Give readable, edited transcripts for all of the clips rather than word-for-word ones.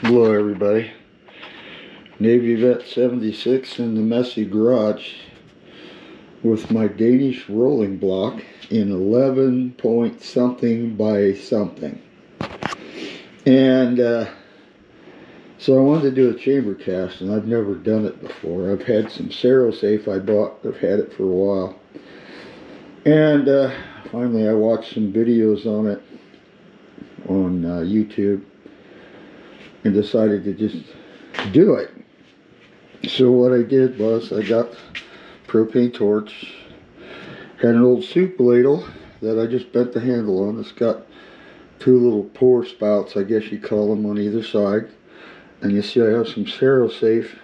Hello everybody. Navy Vet 76 in the messy garage with my Danish rolling block in 11 point something by something. And so I wanted to do a chamber cast, and I've never done it before. I've had some Safe I bought. I've had it for a while. And finally I watched some videos on it on YouTube and decided to just do it. So what I did was I got propane torch, had an old soup ladle that I just bent the handle on. It's got two little pour spouts, I guess you call them, on either side. And you see I have some Safe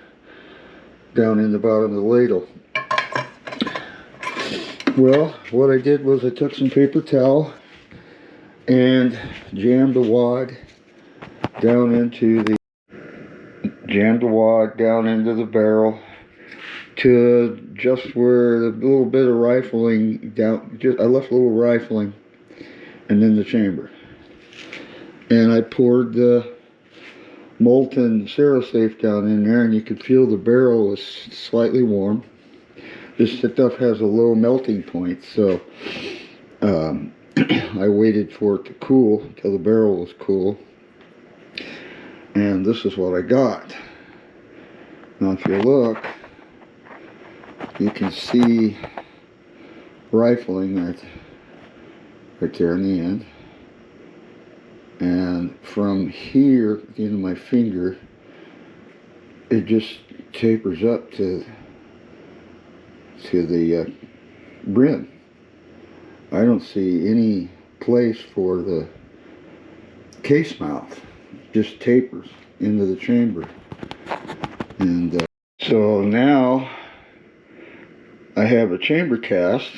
down in the bottom of the ladle. Well, what I did was I took some paper towel and jammed the wad down into the barrel to just where the little bit of rifling down. I left a little rifling, and then the chamber. And I poured the molten Safe down in there, and you could feel the barrel was slightly warm. This stuff has a low melting point, so I waited for it to cool until the barrel was cool. And this is what I got. Now if you look, you can see rifling right there in the end. And from here, at the end of my finger, it just tapers up to the brim. I don't see any place for the case mouth. Just tapers into the chamber. And so now I have a chamber cast,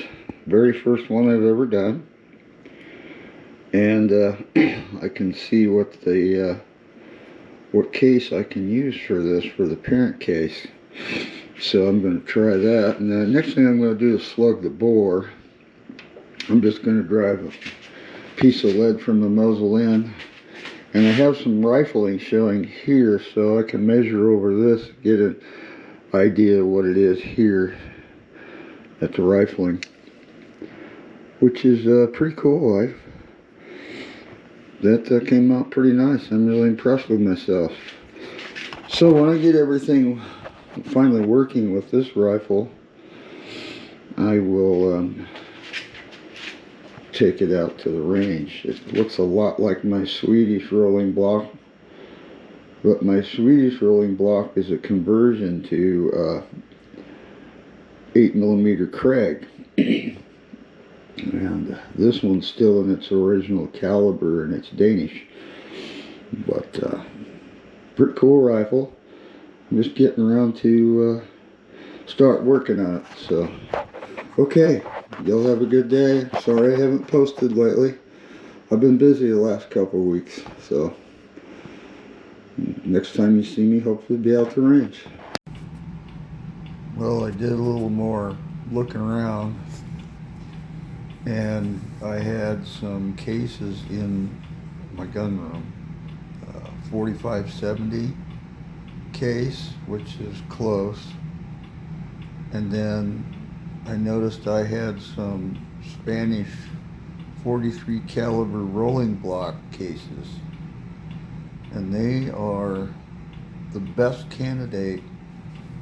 very first one I've ever done, and I can see what case I can use for this, for the parent case. So I'm going to try that, and the next thing I'm going to do is slug the bore. I'm just going to drive a piece of lead from the muzzle in. And I have some rifling showing here, so I can measure over this, get an idea of what it is here at the rifling, which is pretty cool. That came out pretty nice. I'm really impressed with myself. So when I get everything finally working with this rifle, I will take it out to the range. It looks a lot like my Swedish rolling block, but my Swedish rolling block is a conversion to 8mm Krag, and this one's still in its original caliber, and it's Danish. But pretty cool rifle. I'm just getting around to start working on it. So okay, y'all have a good day. Sorry I haven't posted lately. I've been busy the last couple of weeks, so next time you see me, hopefully be out the range. Well, I did a little more looking around, and I had some cases in my gun room. 4570 case, which is close, and then I noticed I had some Spanish 43 caliber rolling block cases, and they are the best candidate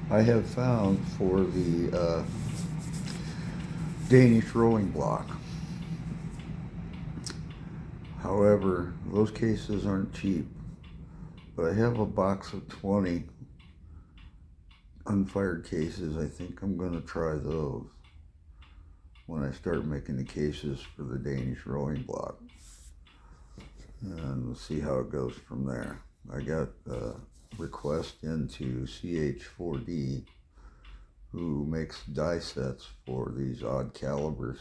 I have found for the Danish rolling block. However, those cases aren't cheap, but I have a box of 20 unfired cases. I think I'm going to try those when I start making the cases for the Danish rolling block, and we'll see how it goes from there. I got a request into CH4D, who makes die sets for these odd calibers,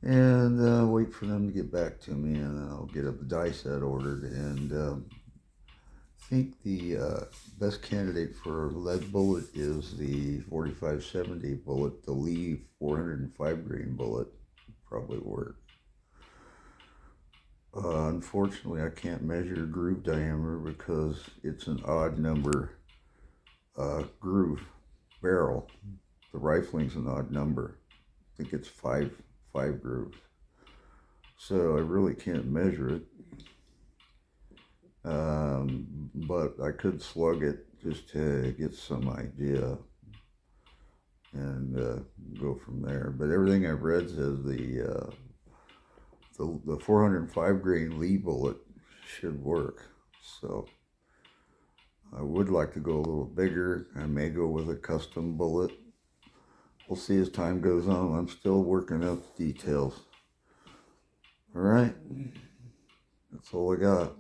and wait for them to get back to me, and then I'll get a die set ordered. And I think the best candidate for lead bullet is the 4570 bullet. The Lee 405 grain bullet probably work. Unfortunately, I can't measure groove diameter because it's an odd number groove barrel. The rifling's an odd number. I think it's five grooves. So I really can't measure it. But I could slug it just to get some idea and go from there. But everything I've read says the 405 grain Lee bullet should work. So I would like to go a little bigger. I may go with a custom bullet. We'll see as time goes on. I'm still working out the details. All right, that's all I got.